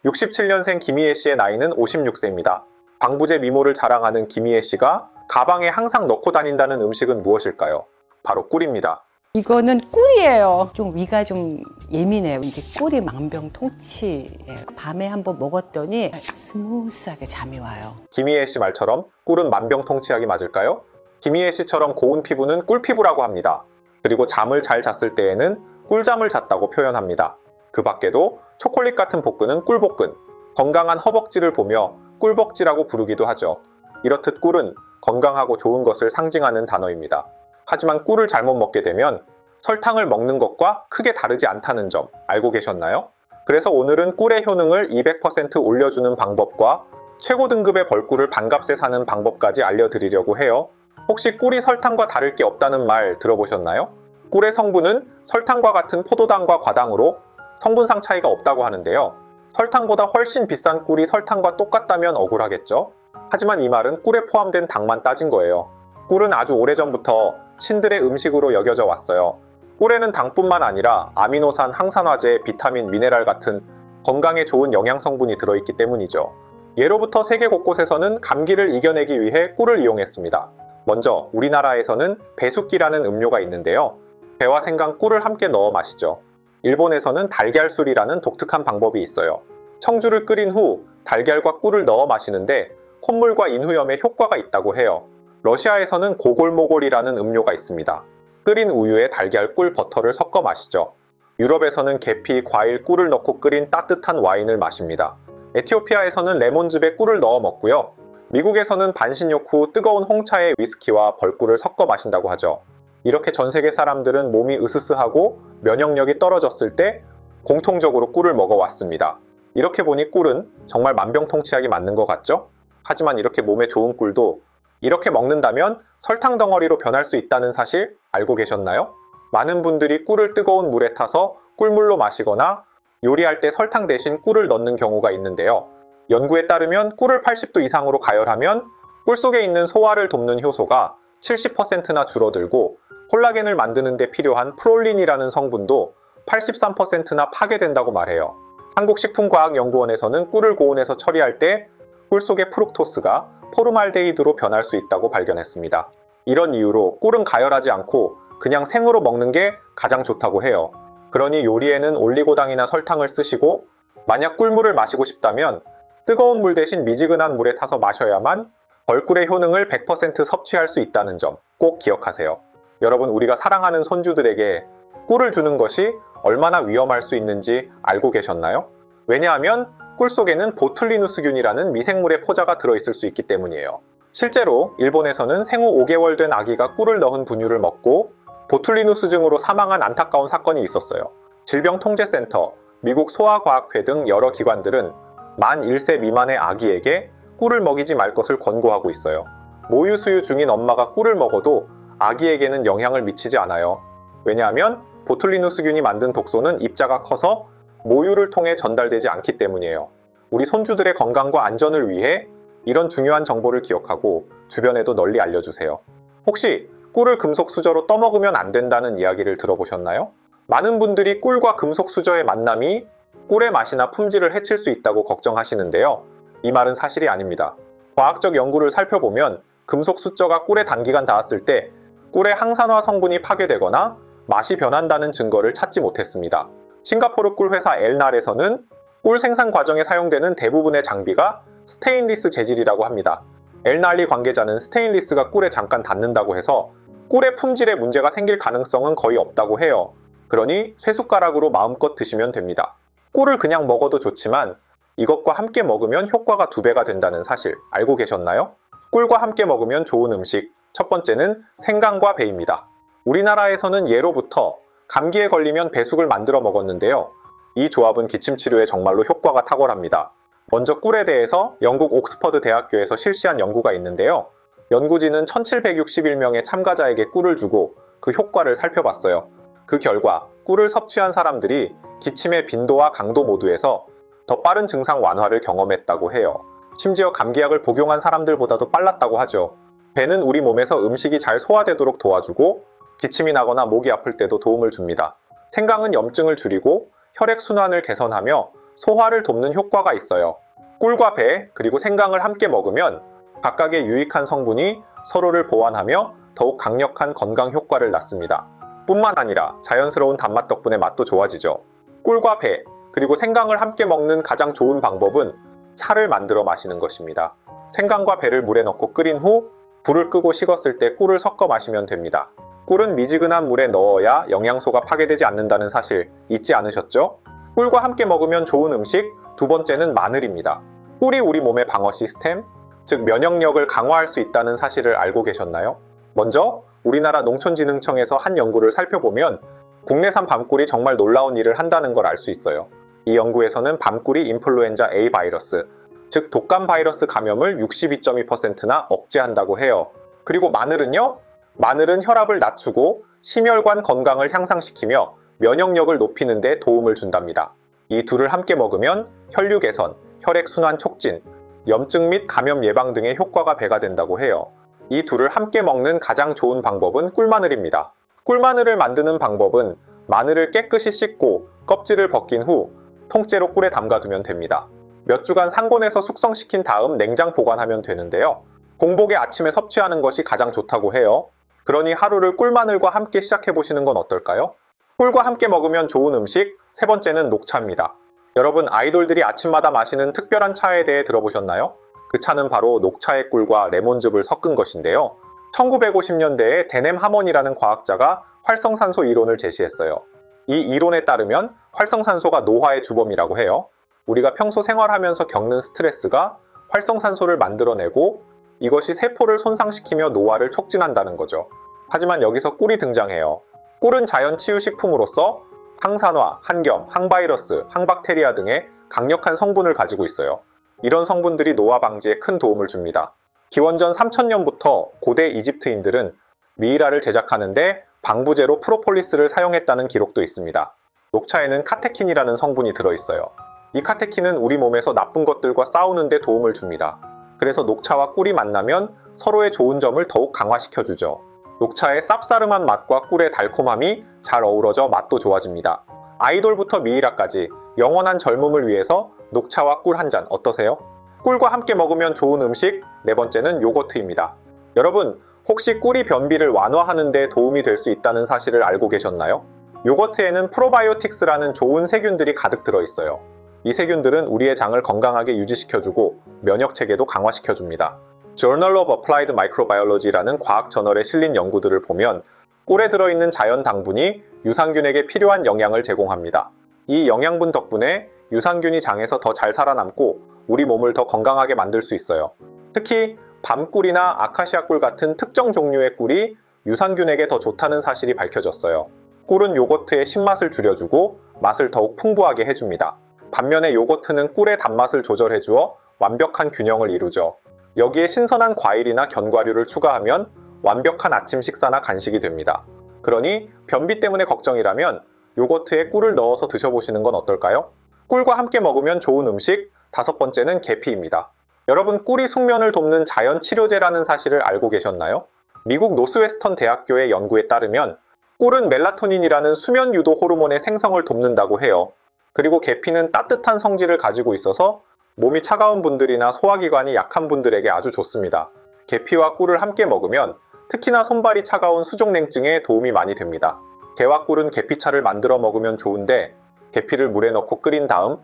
67년생 김희애 씨의 나이는 56세입니다. 방부제 미모를 자랑하는 김희애 씨가 가방에 항상 넣고 다닌다는 음식은 무엇일까요? 바로 꿀입니다. 이거는 꿀이에요. 좀 위가 좀 예민해요. 이게 꿀이 만병통치예요. 밤에 한번 먹었더니 스무스하게 잠이 와요. 김희애 씨 말처럼 꿀은 만병통치약이 맞을까요? 김희애 씨처럼 고운 피부는 꿀피부라고 합니다. 그리고 잠을 잘 잤을 때에는 꿀잠을 잤다고 표현합니다. 그 밖에도 초콜릿 같은 복근은 꿀복근, 건강한 허벅지를 보며 꿀벅지라고 부르기도 하죠. 이렇듯 꿀은 건강하고 좋은 것을 상징하는 단어입니다. 하지만 꿀을 잘못 먹게 되면 설탕을 먹는 것과 크게 다르지 않다는 점 알고 계셨나요? 그래서 오늘은 꿀의 효능을 200% 올려주는 방법과 최고 등급의 벌꿀을 반값에 사는 방법까지 알려드리려고 해요. 혹시 꿀이 설탕과 다를 게 없다는 말 들어보셨나요? 꿀의 성분은 설탕과 같은 포도당과 과당으로 성분상 차이가 없다고 하는데요. 설탕보다 훨씬 비싼 꿀이 설탕과 똑같다면 억울하겠죠? 하지만 이 말은 꿀에 포함된 당만 따진 거예요. 꿀은 아주 오래전부터 신들의 음식으로 여겨져 왔어요. 꿀에는 당뿐만 아니라 아미노산, 항산화제, 비타민, 미네랄 같은 건강에 좋은 영양 성분이 들어있기 때문이죠. 예로부터 세계 곳곳에서는 감기를 이겨내기 위해 꿀을 이용했습니다. 먼저 우리나라에서는 배숫기라는 음료가 있는데요. 배와 생강, 꿀을 함께 넣어 마시죠. 일본에서는 달걀술이라는 독특한 방법이 있어요. 청주를 끓인 후 달걀과 꿀을 넣어 마시는데 콧물과 인후염에 효과가 있다고 해요. 러시아에서는 고골모골이라는 음료가 있습니다. 끓인 우유에 달걀, 꿀, 버터를 섞어 마시죠. 유럽에서는 계피, 과일, 꿀을 넣고 끓인 따뜻한 와인을 마십니다. 에티오피아에서는 레몬즙에 꿀을 넣어 먹고요. 미국에서는 반신욕 후 뜨거운 홍차에 위스키와 벌꿀을 섞어 마신다고 하죠. 이렇게 전 세계 사람들은 몸이 으스스하고 면역력이 떨어졌을 때 공통적으로 꿀을 먹어왔습니다. 이렇게 보니 꿀은 정말 만병통치약이 맞는 것 같죠? 하지만 이렇게 몸에 좋은 꿀도 이렇게 먹는다면 설탕 덩어리로 변할 수 있다는 사실 알고 계셨나요? 많은 분들이 꿀을 뜨거운 물에 타서 꿀물로 마시거나 요리할 때 설탕 대신 꿀을 넣는 경우가 있는데요. 연구에 따르면 꿀을 80도 이상으로 가열하면 꿀 속에 있는 소화를 돕는 효소가 70%나 줄어들고 콜라겐을 만드는 데 필요한 프롤린이라는 성분도 83%나 파괴된다고 말해요. 한국식품과학연구원에서는 꿀을 고온에서 처리할 때 꿀 속의 프룩토스가 포르말데히드로 변할 수 있다고 발견했습니다. 이런 이유로 꿀은 가열하지 않고 그냥 생으로 먹는 게 가장 좋다고 해요. 그러니 요리에는 올리고당이나 설탕을 쓰시고 만약 꿀물을 마시고 싶다면 뜨거운 물 대신 미지근한 물에 타서 마셔야만 벌꿀의 효능을 100% 섭취할 수 있다는 점 꼭 기억하세요. 여러분, 우리가 사랑하는 손주들에게 꿀을 주는 것이 얼마나 위험할 수 있는지 알고 계셨나요? 왜냐하면 꿀 속에는 보툴리누스균이라는 미생물의 포자가 들어있을 수 있기 때문이에요. 실제로 일본에서는 생후 5개월 된 아기가 꿀을 넣은 분유를 먹고 보툴리누스증으로 사망한 안타까운 사건이 있었어요. 질병통제센터, 미국 소아과학회 등 여러 기관들은 만 1세 미만의 아기에게 꿀을 먹이지 말 것을 권고하고 있어요. 모유 수유 중인 엄마가 꿀을 먹어도 아기에게는 영향을 미치지 않아요. 왜냐하면 보툴리누스균이 만든 독소는 입자가 커서 모유를 통해 전달되지 않기 때문이에요. 우리 손주들의 건강과 안전을 위해 이런 중요한 정보를 기억하고 주변에도 널리 알려주세요. 혹시 꿀을 금속 수저로 떠먹으면 안 된다는 이야기를 들어보셨나요? 많은 분들이 꿀과 금속 수저의 만남이 꿀의 맛이나 품질을 해칠 수 있다고 걱정하시는데요. 이 말은 사실이 아닙니다. 과학적 연구를 살펴보면 금속 수저가 꿀에 단기간 닿았을 때 꿀의 항산화 성분이 파괴되거나 맛이 변한다는 증거를 찾지 못했습니다. 싱가포르 꿀 회사 엘날에서는 꿀 생산 과정에 사용되는 대부분의 장비가 스테인리스 재질이라고 합니다. 엘날리 관계자는 스테인리스가 꿀에 잠깐 닿는다고 해서 꿀의 품질에 문제가 생길 가능성은 거의 없다고 해요. 그러니 쇠숟가락으로 마음껏 드시면 됩니다. 꿀을 그냥 먹어도 좋지만 이것과 함께 먹으면 효과가 2배가 된다는 사실 알고 계셨나요? 꿀과 함께 먹으면 좋은 음식, 첫 번째는 생강과 배입니다. 우리나라에서는 예로부터 감기에 걸리면 배숙을 만들어 먹었는데요. 이 조합은 기침치료에 정말로 효과가 탁월합니다. 먼저 꿀에 대해서 영국 옥스퍼드 대학교에서 실시한 연구가 있는데요. 연구진은 1761명의 참가자에게 꿀을 주고 그 효과를 살펴봤어요. 그 결과 꿀을 섭취한 사람들이 기침의 빈도와 강도 모두에서 더 빠른 증상 완화를 경험했다고 해요. 심지어 감기약을 복용한 사람들보다도 빨랐다고 하죠. 배는 우리 몸에서 음식이 잘 소화되도록 도와주고 기침이 나거나 목이 아플 때도 도움을 줍니다. 생강은 염증을 줄이고 혈액순환을 개선하며 소화를 돕는 효과가 있어요. 꿀과 배, 그리고 생강을 함께 먹으면 각각의 유익한 성분이 서로를 보완하며 더욱 강력한 건강 효과를 낳습니다. 뿐만 아니라 자연스러운 단맛 덕분에 맛도 좋아지죠. 꿀과 배, 그리고 생강을 함께 먹는 가장 좋은 방법은 차를 만들어 마시는 것입니다. 생강과 배를 물에 넣고 끓인 후 불을 끄고 식었을 때 꿀을 섞어 마시면 됩니다. 꿀은 미지근한 물에 넣어야 영양소가 파괴되지 않는다는 사실 잊지 않으셨죠? 꿀과 함께 먹으면 좋은 음식 두 번째는 마늘입니다. 꿀이 우리 몸의 방어 시스템, 즉 면역력을 강화할 수 있다는 사실을 알고 계셨나요? 먼저 우리나라 농촌진흥청에서 한 연구를 살펴보면 국내산 밤꿀이 정말 놀라운 일을 한다는 걸 알 수 있어요. 이 연구에서는 밤꿀이 인플루엔자 A 바이러스, 즉 독감 바이러스 감염을 62.2%나 억제한다고 해요. 그리고 마늘은요? 마늘은 혈압을 낮추고 심혈관 건강을 향상시키며 면역력을 높이는 데 도움을 준답니다. 이 둘을 함께 먹으면 혈류 개선, 혈액순환 촉진, 염증 및 감염 예방 등의 효과가 배가 된다고 해요. 이 둘을 함께 먹는 가장 좋은 방법은 꿀마늘입니다. 꿀마늘을 만드는 방법은 마늘을 깨끗이 씻고 껍질을 벗긴 후 통째로 꿀에 담가두면 됩니다. 몇 주간 상온에서 숙성시킨 다음 냉장 보관하면 되는데요. 공복에 아침에 섭취하는 것이 가장 좋다고 해요. 그러니 하루를 꿀마늘과 함께 시작해보시는 건 어떨까요? 꿀과 함께 먹으면 좋은 음식 세 번째는 녹차입니다. 여러분, 아이돌들이 아침마다 마시는 특별한 차에 대해 들어보셨나요? 그 차는 바로 녹차의 꿀과 레몬즙을 섞은 것인데요. 1950년대에 데넴 하먼이라는 과학자가 활성산소 이론을 제시했어요. 이 이론에 따르면 활성산소가 노화의 주범이라고 해요. 우리가 평소 생활하면서 겪는 스트레스가 활성산소를 만들어내고 이것이 세포를 손상시키며 노화를 촉진한다는 거죠. 하지만 여기서 꿀이 등장해요. 꿀은 자연 치유식품으로서 항산화, 항염, 항바이러스, 항박테리아 등의 강력한 성분을 가지고 있어요. 이런 성분들이 노화 방지에 큰 도움을 줍니다. 기원전 3000년부터 고대 이집트인들은 미이라를 제작하는데 방부제로 프로폴리스를 사용했다는 기록도 있습니다. 녹차에는 카테킨이라는 성분이 들어있어요. 이 카테킨은 우리 몸에서 나쁜 것들과 싸우는 데 도움을 줍니다. 그래서 녹차와 꿀이 만나면 서로의 좋은 점을 더욱 강화시켜주죠. 녹차의 쌉싸름한 맛과 꿀의 달콤함이 잘 어우러져 맛도 좋아집니다. 아이돌부터 미이라까지 영원한 젊음을 위해서 녹차와 꿀 한 잔 어떠세요? 꿀과 함께 먹으면 좋은 음식 네 번째는 요거트입니다. 여러분, 혹시 꿀이 변비를 완화하는 데 도움이 될 수 있다는 사실을 알고 계셨나요? 요거트에는 프로바이오틱스라는 좋은 세균들이 가득 들어있어요. 이 세균들은 우리의 장을 건강하게 유지시켜주고 면역체계도 강화시켜줍니다. Journal of Applied Microbiology라는 과학 저널에 실린 연구들을 보면 꿀에 들어있는 자연 당분이 유산균에게 필요한 영양을 제공합니다. 이 영양분 덕분에 유산균이 장에서 더 잘 살아남고 우리 몸을 더 건강하게 만들 수 있어요. 특히 밤꿀이나 아카시아 꿀 같은 특정 종류의 꿀이 유산균에게 더 좋다는 사실이 밝혀졌어요. 꿀은 요거트의 신맛을 줄여주고 맛을 더욱 풍부하게 해줍니다. 반면에 요거트는 꿀의 단맛을 조절해주어 완벽한 균형을 이루죠. 여기에 신선한 과일이나 견과류를 추가하면 완벽한 아침 식사나 간식이 됩니다. 그러니 변비 때문에 걱정이라면 요거트에 꿀을 넣어서 드셔보시는 건 어떨까요? 꿀과 함께 먹으면 좋은 음식 다섯 번째는 계피입니다. 여러분, 꿀이 숙면을 돕는 자연 치료제라는 사실을 알고 계셨나요? 미국 노스웨스턴 대학교의 연구에 따르면 꿀은 멜라토닌이라는 수면 유도 호르몬의 생성을 돕는다고 해요. 그리고 계피는 따뜻한 성질을 가지고 있어서 몸이 차가운 분들이나 소화기관이 약한 분들에게 아주 좋습니다. 계피와 꿀을 함께 먹으면 특히나 손발이 차가운 수족냉증에 도움이 많이 됩니다. 게와 꿀은 계피차를 만들어 먹으면 좋은데 계피를 물에 넣고 끓인 다음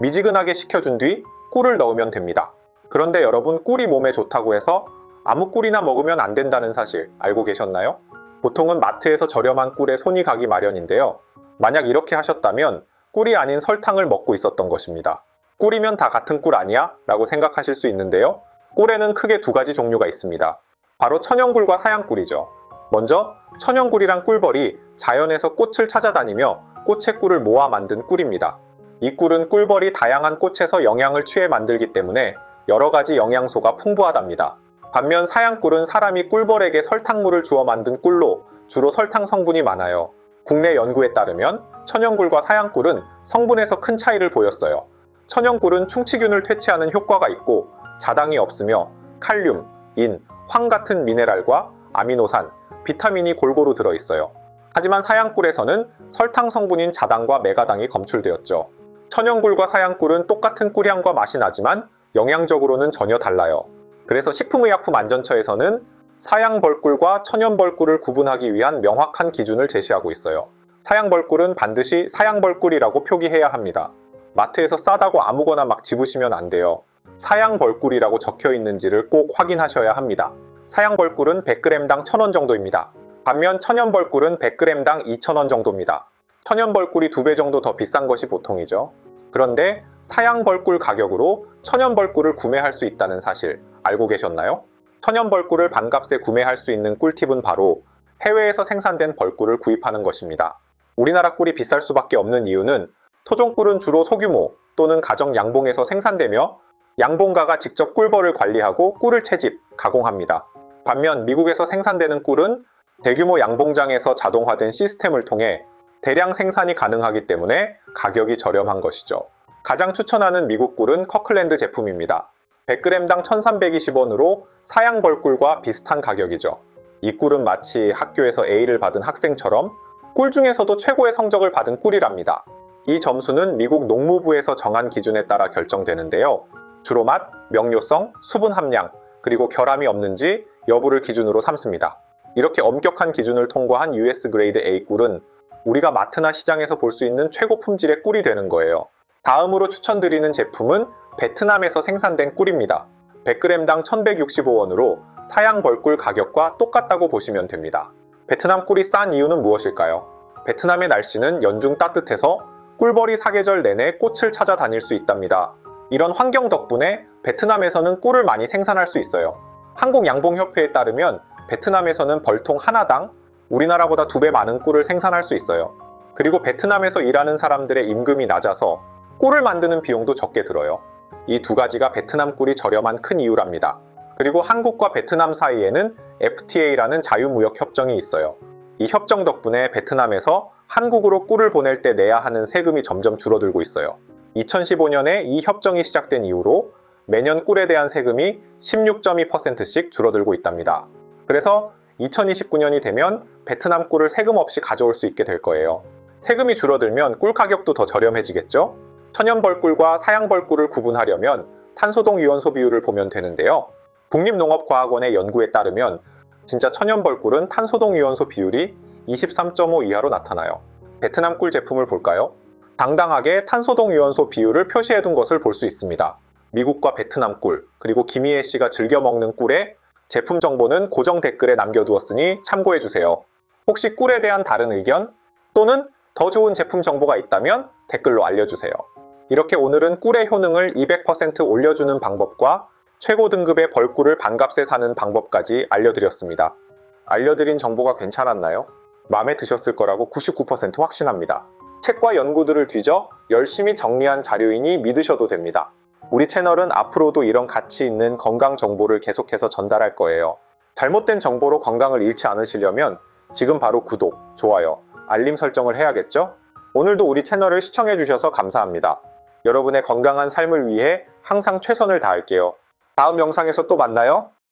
미지근하게 식혀준 뒤 꿀을 넣으면 됩니다. 그런데 여러분, 꿀이 몸에 좋다고 해서 아무 꿀이나 먹으면 안 된다는 사실 알고 계셨나요? 보통은 마트에서 저렴한 꿀에 손이 가기 마련인데요. 만약 이렇게 하셨다면 꿀이 아닌 설탕을 먹고 있었던 것입니다. 꿀이면 다 같은 꿀 아니야? 라고 생각하실 수 있는데요. 꿀에는 크게 두 가지 종류가 있습니다. 바로 천연꿀과 사양꿀이죠. 먼저 천연꿀이란 꿀벌이 자연에서 꽃을 찾아다니며 꽃의 꿀을 모아 만든 꿀입니다. 이 꿀은 꿀벌이 다양한 꽃에서 영양을 취해 만들기 때문에 여러 가지 영양소가 풍부하답니다. 반면 사양꿀은 사람이 꿀벌에게 설탕물을 주어 만든 꿀로 주로 설탕 성분이 많아요. 국내 연구에 따르면 천연꿀과 사양꿀은 성분에서 큰 차이를 보였어요. 천연꿀은 충치균을 퇴치하는 효과가 있고 자당이 없으며 칼륨, 인, 황 같은 미네랄과 아미노산, 비타민이 골고루 들어있어요. 하지만 사양꿀에서는 설탕 성분인 자당과 메가당이 검출되었죠. 천연꿀과 사양꿀은 똑같은 꿀향과 맛이 나지만 영양적으로는 전혀 달라요. 그래서 식품의약품안전처에서는 사양벌꿀과 천연벌꿀을 구분하기 위한 명확한 기준을 제시하고 있어요. 사양벌꿀은 반드시 사양벌꿀이라고 표기해야 합니다. 마트에서 싸다고 아무거나 막 집으시면 안 돼요. 사양벌꿀이라고 적혀 있는지를 꼭 확인하셔야 합니다. 사양벌꿀은 100g당 1,000원 정도입니다. 반면 천연벌꿀은 100g당 2,000원 정도입니다. 천연벌꿀이 2배 정도 더 비싼 것이 보통이죠. 그런데 사양벌꿀 가격으로 천연벌꿀을 구매할 수 있다는 사실 알고 계셨나요? 천연벌꿀을 반값에 구매할 수 있는 꿀팁은 바로 해외에서 생산된 벌꿀을 구입하는 것입니다. 우리나라 꿀이 비쌀 수밖에 없는 이유는 토종꿀은 주로 소규모 또는 가정 양봉에서 생산되며 양봉가가 직접 꿀벌을 관리하고 꿀을 채집, 가공합니다. 반면 미국에서 생산되는 꿀은 대규모 양봉장에서 자동화된 시스템을 통해 대량 생산이 가능하기 때문에 가격이 저렴한 것이죠. 가장 추천하는 미국 꿀은 커클랜드 제품입니다. 100g당 1,320원으로 사양벌꿀과 비슷한 가격이죠. 이 꿀은 마치 학교에서 A를 받은 학생처럼 꿀 중에서도 최고의 성적을 받은 꿀이랍니다. 이 점수는 미국 농무부에서 정한 기준에 따라 결정되는데요. 주로 맛, 명료성, 수분 함량, 그리고 결함이 없는지 여부를 기준으로 삼습니다. 이렇게 엄격한 기준을 통과한 US 그레이드 A 꿀은 우리가 마트나 시장에서 볼 수 있는 최고 품질의 꿀이 되는 거예요. 다음으로 추천드리는 제품은 베트남에서 생산된 꿀입니다. 100g당 1,165원으로 사양벌꿀 가격과 똑같다고 보시면 됩니다. 베트남 꿀이 싼 이유는 무엇일까요? 베트남의 날씨는 연중 따뜻해서 꿀벌이 사계절 내내 꽃을 찾아다닐 수 있답니다. 이런 환경 덕분에 베트남에서는 꿀을 많이 생산할 수 있어요. 한국양봉협회에 따르면 베트남에서는 벌통 하나당 우리나라보다 2배 많은 꿀을 생산할 수 있어요. 그리고 베트남에서 일하는 사람들의 임금이 낮아서 꿀을 만드는 비용도 적게 들어요. 이 두 가지가 베트남 꿀이 저렴한 큰 이유랍니다. 그리고 한국과 베트남 사이에는 FTA라는 자유무역 협정이 있어요. 이 협정 덕분에 베트남에서 한국으로 꿀을 보낼 때 내야 하는 세금이 점점 줄어들고 있어요. 2015년에 이 협정이 시작된 이후로 매년 꿀에 대한 세금이 16.2%씩 줄어들고 있답니다. 그래서 2029년이 되면 베트남 꿀을 세금 없이 가져올 수 있게 될 거예요. 세금이 줄어들면 꿀 가격도 더 저렴해지겠죠? 천연벌꿀과 사양벌꿀을 구분하려면 탄소동위원소 비율을 보면 되는데요. 국립농업과학원의 연구에 따르면 진짜 천연벌꿀은 탄소동위원소 비율이 23.5 이하로 나타나요. 베트남 꿀 제품을 볼까요? 당당하게 탄소동위원소 비율을 표시해둔 것을 볼 수 있습니다. 미국과 베트남 꿀, 그리고 김희애 씨가 즐겨 먹는 꿀의 제품 정보는 고정 댓글에 남겨두었으니 참고해주세요. 혹시 꿀에 대한 다른 의견 또는 더 좋은 제품 정보가 있다면 댓글로 알려주세요. 이렇게 오늘은 꿀의 효능을 200% 올려주는 방법과 최고 등급의 벌꿀을 반값에 사는 방법까지 알려드렸습니다. 알려드린 정보가 괜찮았나요? 마음에 드셨을 거라고 99% 확신합니다. 책과 연구들을 뒤져 열심히 정리한 자료이니 믿으셔도 됩니다. 우리 채널은 앞으로도 이런 가치 있는 건강 정보를 계속해서 전달할 거예요. 잘못된 정보로 건강을 잃지 않으시려면 지금 바로 구독, 좋아요, 알림 설정을 해야겠죠? 오늘도 우리 채널을 시청해주셔서 감사합니다. 여러분의 건강한 삶을 위해 항상 최선을 다할게요. 다음 영상에서 또 만나요.